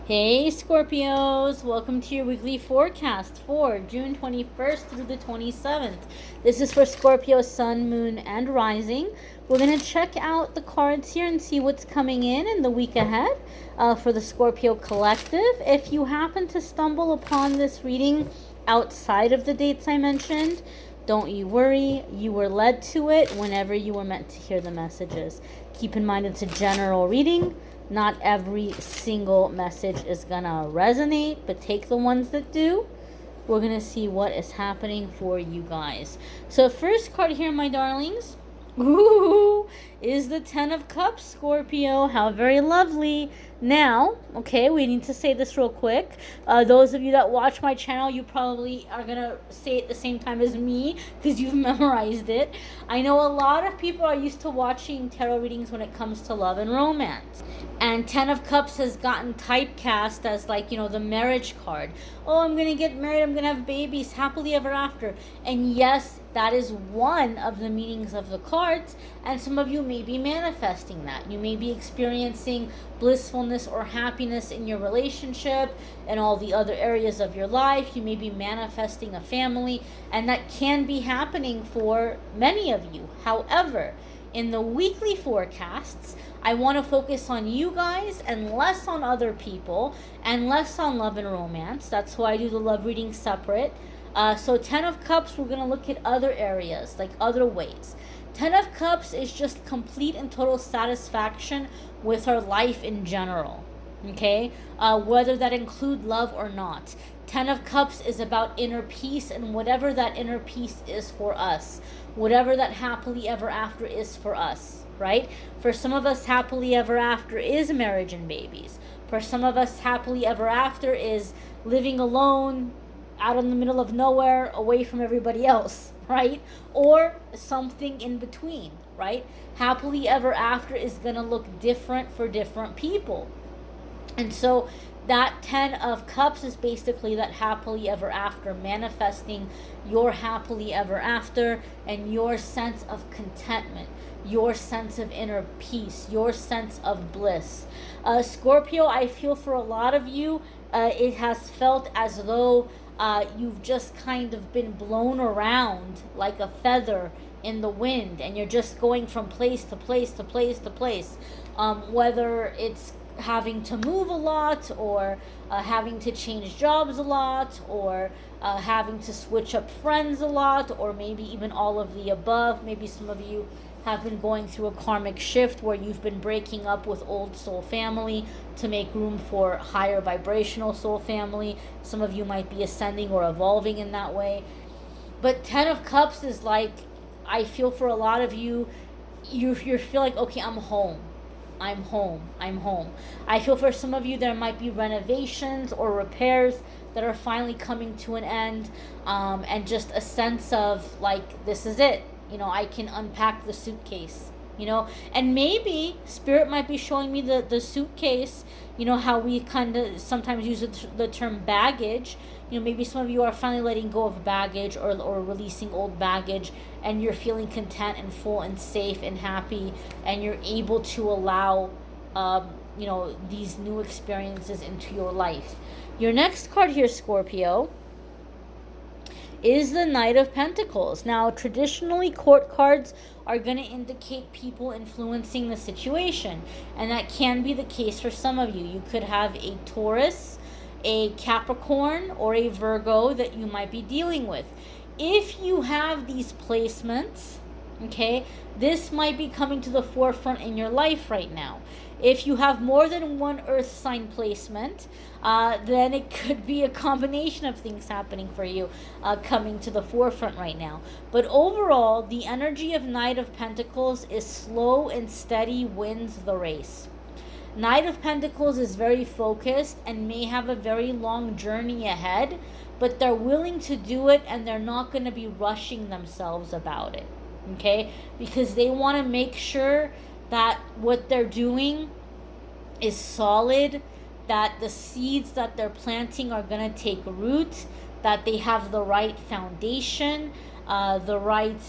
Hey Scorpios, welcome to your weekly forecast for June 21st through the 27th. This is for Scorpio, Sun, Moon, and Rising. We're going to check out the cards here and see what's coming in the week ahead for the Scorpio collective. If you happen to stumble upon this reading outside of the dates I mentioned, don't you worry, you were led to it whenever you were meant to hear the messages. Keep in mind it's a general reading. Not every single message is gonna resonate, but take the ones that do. We're gonna see what is happening for you guys. So first card here, my darlings, is the Ten of Cups, Scorpio. How very lovely. Now, okay, we need to say this real quick. Those of you that watch my channel, you probably are going to say it at the same time as me because you've memorized it. I know a lot of people are used to watching tarot readings when it comes to love and romance. And Ten of Cups has gotten typecast as like, the marriage card. Oh, I'm going to get married. I'm going to have babies. Happily ever after. And yes, that is one of the meanings of the cards. And some of you may be manifesting that. You may be experiencing blissfulness or happiness in your relationship and all the other areas of your life. You may be manifesting a family. And that can be happening for many of you. However, in the weekly forecasts, I want to focus on you guys and less on other people and less on love and romance. That's why I do the love reading separate. So 10 of Cups, we're going to look at other areas, like other ways. 10 of Cups is just complete and total satisfaction with our life in general, okay? Whether that include love or not. 10 of Cups is about inner peace and whatever that inner peace is for us. Whatever that happily ever after is for us, right? For some of us, happily ever after is marriage and babies. For some of us, happily ever after is living alone, out in the middle of nowhere, away from everybody else, right? Or something in between, right? Happily ever after is going to look different for different people. And so that 10 of Cups is basically that happily ever after, manifesting your happily ever after and your sense of contentment, your sense of inner peace, your sense of bliss. Scorpio, I feel for a lot of you, it has felt as though you've just kind of been blown around like a feather in the wind, and you're just going from place to place to place to place. Whether it's having to move a lot, or having to change jobs a lot, or having to switch up friends a lot, or maybe even all of the above. Maybe some of you have been going through a karmic shift where you've been breaking up with old soul family to make room for higher vibrational soul family. Some of you might be ascending or evolving in that way. But 10 of Cups is like, I feel for a lot of you, you feel like, okay, I'm home. I'm home. I feel for some of you there might be renovations or repairs that are finally coming to an end, and just a sense of like, this is it. I can unpack the suitcase, and maybe Spirit might be showing me the suitcase, how we kind of sometimes use the term baggage. Maybe some of you are finally letting go of baggage or releasing old baggage, and you're feeling content and full and safe and happy, and you're able to allow, these new experiences into your life. Your next card here, Scorpio, is the Knight of Pentacles. Now, traditionally, court cards are going to indicate people influencing the situation, and that can be the case for some of you. You could have a Taurus, a Capricorn, or a Virgo that you might be dealing with. If you have these placements, okay, this might be coming to the forefront in your life right now. If you have more than one earth sign placement, then it could be a combination of things happening for you, coming to the forefront right now. But overall, the energy of Knight of Pentacles is slow and steady wins the race. Knight of Pentacles is very focused and may have a very long journey ahead, but they're willing to do it, and they're not going to be rushing themselves about it, okay? Because they want to make sure that what they're doing is solid, that the seeds that they're planting are going to take root, that they have the right foundation, the right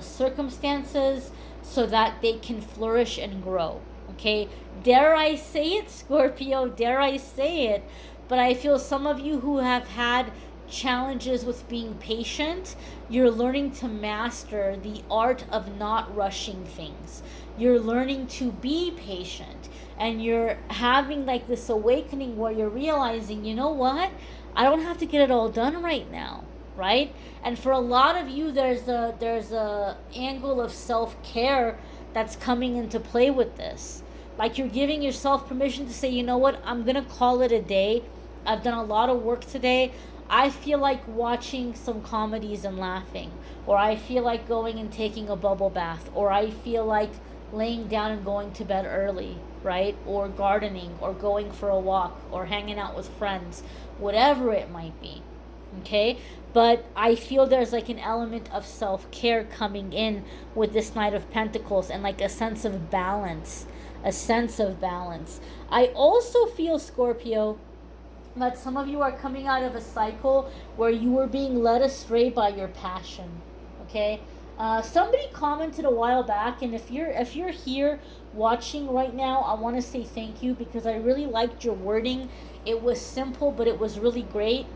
circumstances, so that they can flourish and grow. Okay, dare I say it, Scorpio? Dare I say it? But I feel some of you who have had challenges with being patient, you're learning to master the art of not rushing things. You're learning to be patient, and you're having like this awakening where you're realizing, you know what? I don't have to get it all done right now, right? And for a lot of you, there's a angle of self-care that's coming into play with this. Like you're giving yourself permission to say, you know what, I'm gonna call it a day. I've done a lot of work today. I feel like watching some comedies and laughing, or I feel like going and taking a bubble bath, or I feel like laying down and going to bed early, right? Or gardening, or going for a walk, or hanging out with friends, whatever it might be. Okay, but I feel there's like an element of self-care coming in with this Knight of Pentacles, and like a sense of balance. I also feel, Scorpio, that some of you are coming out of a cycle where you were being led astray by your passion. Okay, somebody commented a while back, and if you're here watching right now, I want to say thank you, because I really liked your wording. It was simple, but it was really great.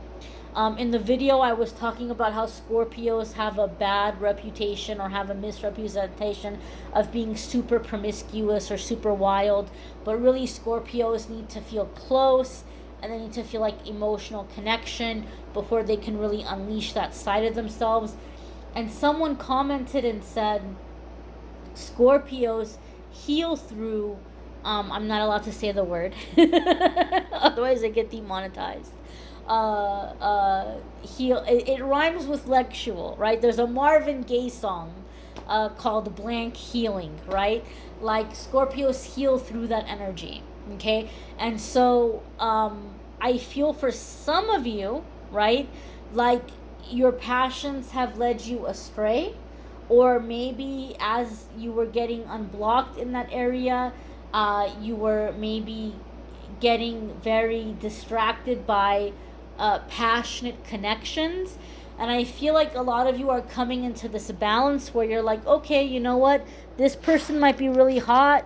In the video, I was talking about how Scorpios have a bad reputation, or have a misrepresentation of being super promiscuous or super wild. But really, Scorpios need to feel close, and they need to feel like emotional connection before they can really unleash that side of themselves. And someone commented and said, Scorpios heal through, I'm not allowed to say the word, otherwise I get demonetized. Heal, it rhymes with lectual, right? There's a Marvin Gaye song called Blank Healing, right? Like Scorpios heal through that energy. Okay, and so I feel for some of you, right, like your passions have led you astray, or maybe as you were getting unblocked in that area, you were maybe getting very distracted by passionate connections. And I feel like a lot of you are coming into this balance where you're like, okay, you know what, this person might be really hot,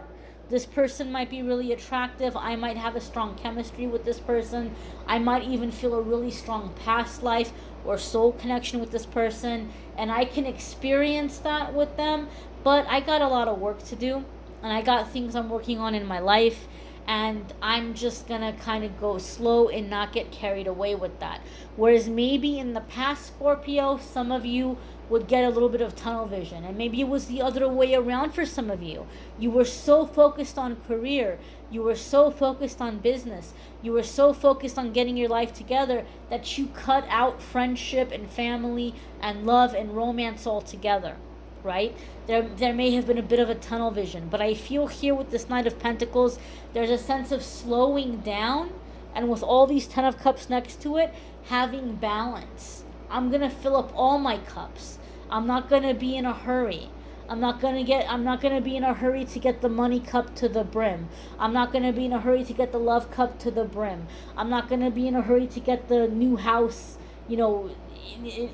this person might be really attractive, I might have a strong chemistry with this person, I might even feel a really strong past life or soul connection with this person, and I can experience that with them, but I got a lot of work to do, and I got things I'm working on in my life, and I'm just gonna kind of go slow and not get carried away with that. Whereas maybe in the past, Scorpio, some of you would get a little bit of tunnel vision, and maybe it was the other way around for some of you. You were so focused on career, you were so focused on business, you were so focused on getting your life together that you cut out friendship and family and love and romance altogether, right? There may have been a bit of a tunnel vision, but I feel here with this Knight of Pentacles, there's a sense of slowing down, and with all these 10 of Cups next to it, having balance. I'm going to fill up all my cups. I'm not going to be in a hurry. I'm not going to be in a hurry to get the money cup to the brim. I'm not going to be in a hurry to get the love cup to the brim. I'm not going to be in a hurry to get the new house, you know,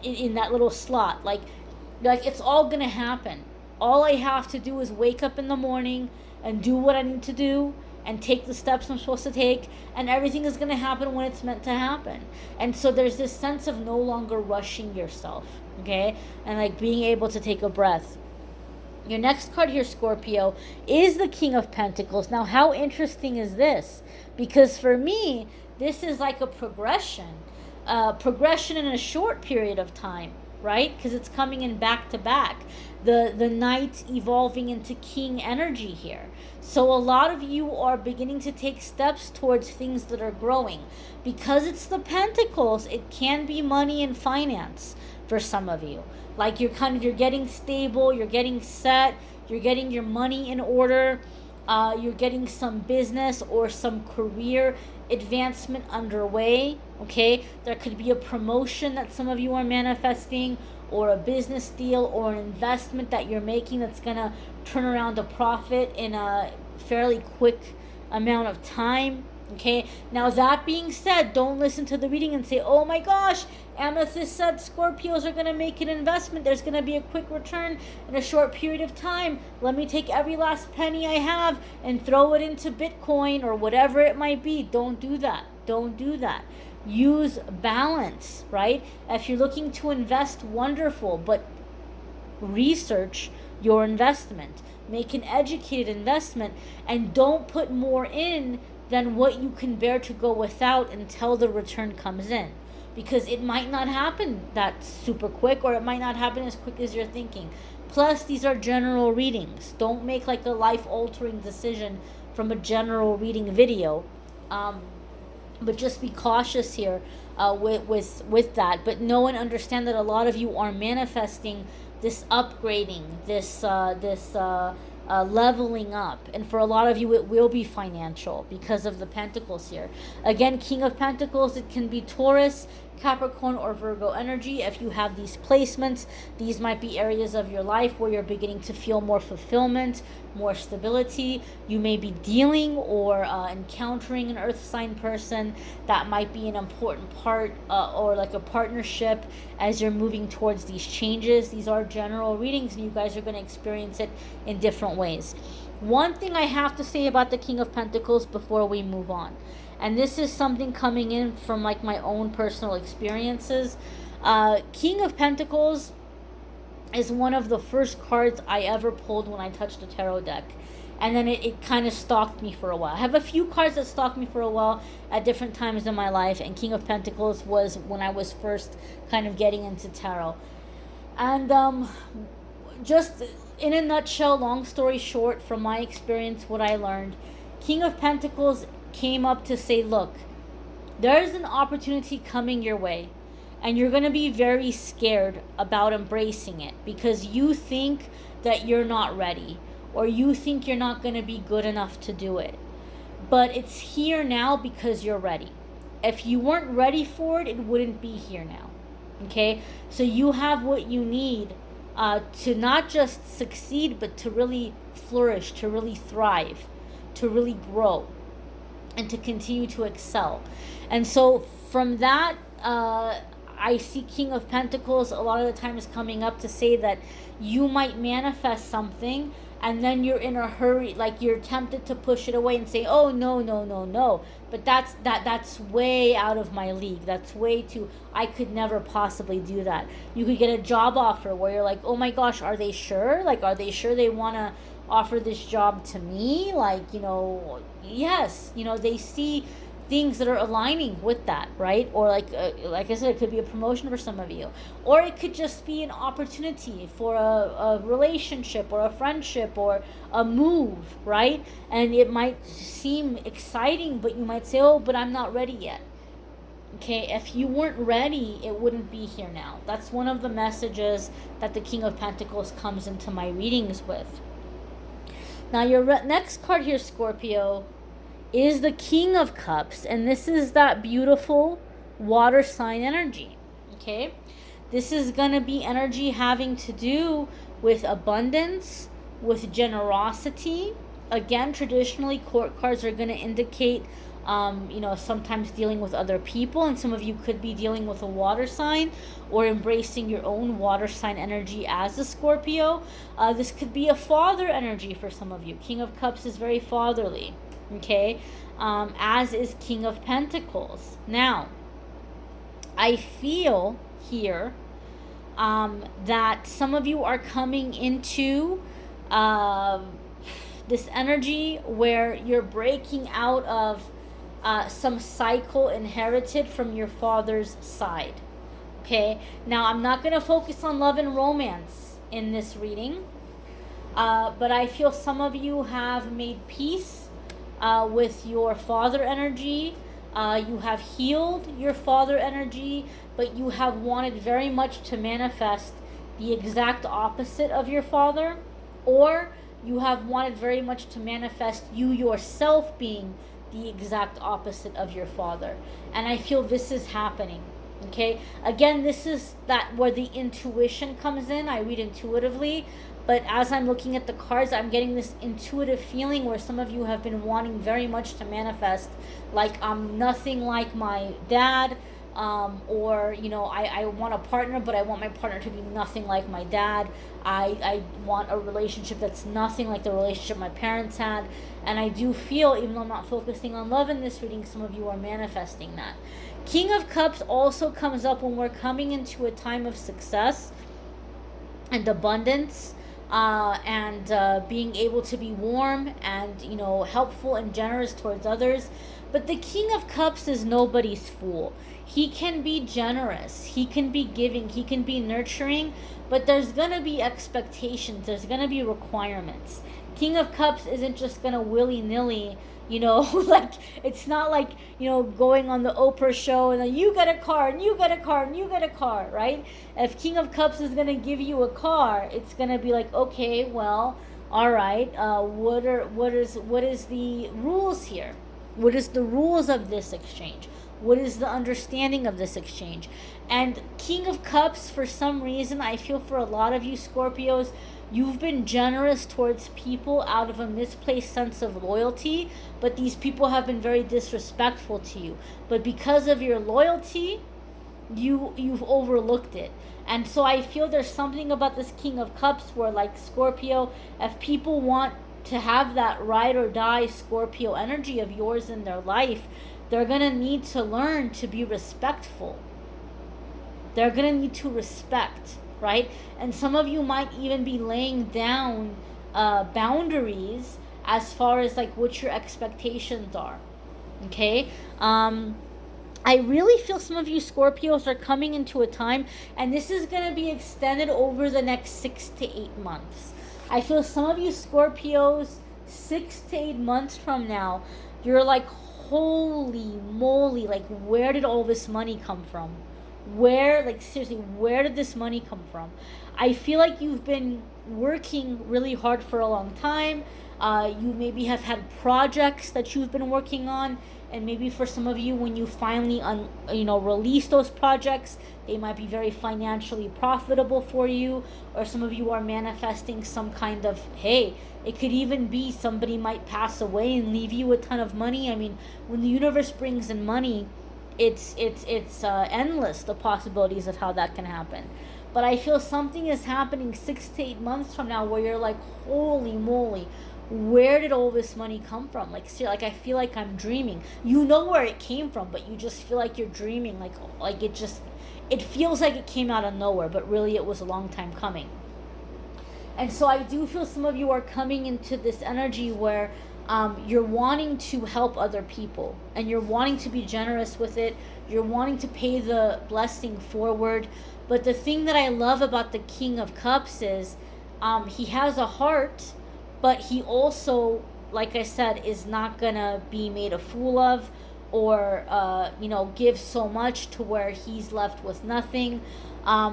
in that little slot. Like it's all going to happen. All I have to do is wake up in the morning and do what I need to do and take the steps I'm supposed to take, and everything is going to happen when it's meant to happen. And so there's this sense of no longer rushing yourself, okay? And like being able to take a breath. Your next card here, Scorpio, is the King of Pentacles. Now, how interesting is this? Because for me, this is like a progression in a short period of time, right? Because it's coming in back to back. The Knight evolving into King energy here. So a lot of you are beginning to take steps towards things that are growing. Because it's the Pentacles, it can be money and finance for some of you. Like you're getting stable, you're getting set, you're getting your money in order, you're getting some business or some career advancement underway, okay? There could be a promotion that some of you are manifesting, or a business deal or an investment that you're making that's going to turn around a profit in a fairly quick amount of time, Okay, now that being said, don't listen to the reading and say, oh my gosh, Amethyst said Scorpios are going to make an investment. There's going to be a quick return in a short period of time. Let me take every last penny I have and throw it into Bitcoin or whatever it might be. Don't do that. Don't do that. Use balance, right? If you're looking to invest, wonderful, but research your investment. Make an educated investment and don't put more in than what you can bear to go without until the return comes in, because it might not happen that super quick, or it might not happen as quick as you're thinking. Plus, these are general readings. Don't make like a life-altering decision from a general reading video, but just be cautious here with that. But know and understand that a lot of you are manifesting this upgrading, this leveling up, and for a lot of you it will be financial because of the Pentacles here. Again, King of Pentacles, it can be Taurus, Capricorn, or Virgo energy. If you have these placements, these might be areas of your life where you're beginning to feel more fulfillment, more stability. You may be dealing or encountering an earth sign person that might be an important part or like a partnership as you're moving towards these changes. These are general readings and you guys are going to experience it in different ways. One thing I have to say about the King of Pentacles before we move on, and this is something coming in from like my own personal experiences. King of Pentacles is one of the first cards I ever pulled when I touched a tarot deck. And then it kind of stalked me for a while. I have a few cards that stalked me for a while at different times in my life. And King of Pentacles was when I was first kind of getting into tarot. And just in a nutshell, long story short, from my experience, what I learned, King of Pentacles came up to say, look, there's an opportunity coming your way and you're going to be very scared about embracing it because you think that you're not ready or you think you're not going to be good enough to do it. But it's here now because you're ready. If you weren't ready for it, it wouldn't be here now. Okay? So you have what you need to not just succeed, but to really flourish, to really thrive, to really grow, and to continue to excel. And so from that, I see King of Pentacles a lot of the times coming up to say that you might manifest something and then you're in a hurry, like you're tempted to push it away and say, oh, no. But that's way out of my league. That's way too, I could never possibly do that. You could get a job offer where you're like, oh my gosh, are they sure? Like, are they sure they want to offer this job to me? Like, yes, they see things that are aligning with that, right? Or like I said, it could be a promotion for some of you, or it could just be an opportunity for a relationship or a friendship or a move, right? And it might seem exciting, but you might say, oh, but I'm not ready yet. Okay, if you weren't ready, it wouldn't be here now. That's one of the messages that the King of Pentacles comes into my readings with. Now, your next card here, Scorpio, is the King of Cups, and this is that beautiful water sign energy. Okay, this is going to be energy having to do with abundance, with generosity. Again, traditionally, court cards are going to indicate sometimes dealing with other people, and some of you could be dealing with a water sign or embracing your own water sign energy as a Scorpio. This could be a father energy for some of you. King of Cups is very fatherly. Okay, as is King of Pentacles. Now, I feel here that some of you are coming into this energy where you're breaking out of some cycle inherited from your father's side. Okay, now I'm not going to focus on love and romance in this reading, but I feel some of you have made peace with your father energy. You have healed your father energy, but you have wanted very much to manifest the exact opposite of your father, or you have wanted very much to manifest you yourself being the exact opposite of your father. And I feel this is happening. Okay, again, this is that where the intuition comes in. I read intuitively, But as I'm looking at the cards, I'm getting this intuitive feeling where some of you have been wanting very much to manifest, like I'm nothing like my dad, or I want a partner, but I want my partner to be nothing like my dad. I want a relationship that's nothing like the relationship my parents had. And I do feel, even though I'm not focusing on love in this reading, some of you are manifesting that. King of Cups also comes up when we're coming into a time of success and abundance, and being able to be warm and helpful and generous towards others. But the King of Cups is nobody's fool. He can be generous, he can be giving, he can be nurturing, but there's gonna be expectations, there's gonna be requirements. King of Cups isn't just gonna willy-nilly, like, it's not like, going on the Oprah show and then you get a car and you get a car and you get a car, right? If King of Cups is gonna give you a car, it's gonna be like, okay, well, all right, what is the rules here? What is the rules of this exchange? What is the understanding of this exchange? And King of Cups, for some reason, I feel for a lot of you Scorpios, you've been generous towards people out of a misplaced sense of loyalty, but these people have been very disrespectful to you. But because of your loyalty, you've overlooked it. And so I feel there's something about this King of Cups where, like Scorpio, if people want to have that ride or die Scorpio energy of yours in their life, they're going to need to learn to be respectful. They're going to need to respect, right? And some of you might even be laying down boundaries as far as like what your expectations are. Okay? I really feel some of you Scorpios are coming into a time, and this is going to be extended over the next 6 to 8 months. I feel some of you Scorpios, 6 to 8 months from now, you're like, holy moly, like, where did all this money come from? Seriously, where did this money come from? I feel like you've been working really hard for a long time. You maybe have had projects that you've been working on, and maybe for some of you, when you finally release those projects, they might be very financially profitable for you. Or some of you are manifesting some kind of, hey, it could even be somebody might pass away and leave you a ton of money. I mean, when the universe brings in money, it's endless, the possibilities of how that can happen. But I feel something is happening 6 to 8 months from now where you're like, holy moly, where did all this money come from? Like, I feel like I'm dreaming. You know where it came from, but you just feel like you're dreaming. Like it feels like it came out of nowhere, but really it was a long time coming. And so I do feel some of you are coming into this energy where you're wanting to help other people, and you're wanting to be generous with it. You're wanting to pay the blessing forward. But the thing that I love about the King of Cups is he has a heart, but he also, like I said, is not going to be made a fool of, or, give so much to where he's left with nothing.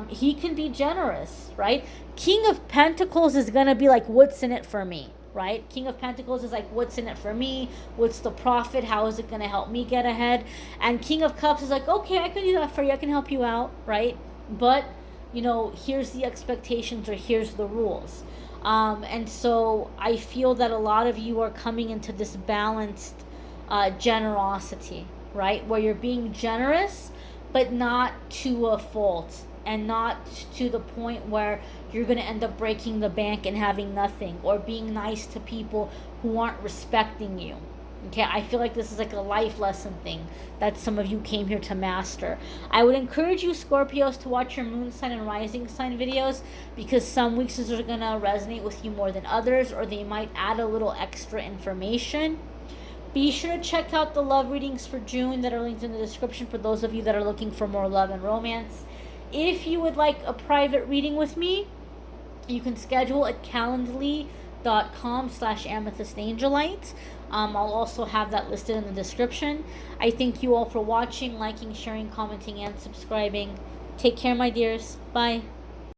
He can be generous, right? King of Pentacles is going to be like, what's in it for me, right? King of Pentacles is like, what's in it for me? What's the profit? How is it going to help me get ahead? And King of Cups is like, okay, I can do that for you. I can help you out, right? But, here's the expectations, or here's the rules. And so I feel that a lot of you are coming into this balanced generosity, right? Where you're being generous, but not to a fault, and not to the point where you're going to end up breaking the bank and having nothing, or being nice to people who aren't respecting you. Okay, I feel like this is like a life lesson thing that some of you came here to master. I would encourage you Scorpios to watch your moon sign and rising sign videos, because some weeks are going to resonate with you more than others, or they might add a little extra information. Be sure to check out the love readings for June that are linked in the description for those of you that are looking for more love and romance. If you would like a private reading with me, you can schedule at calendly.com/amethystangelite. I'll also have that listed in the description. I thank you all for watching, liking, sharing, commenting, and subscribing. Take care, my dears. Bye.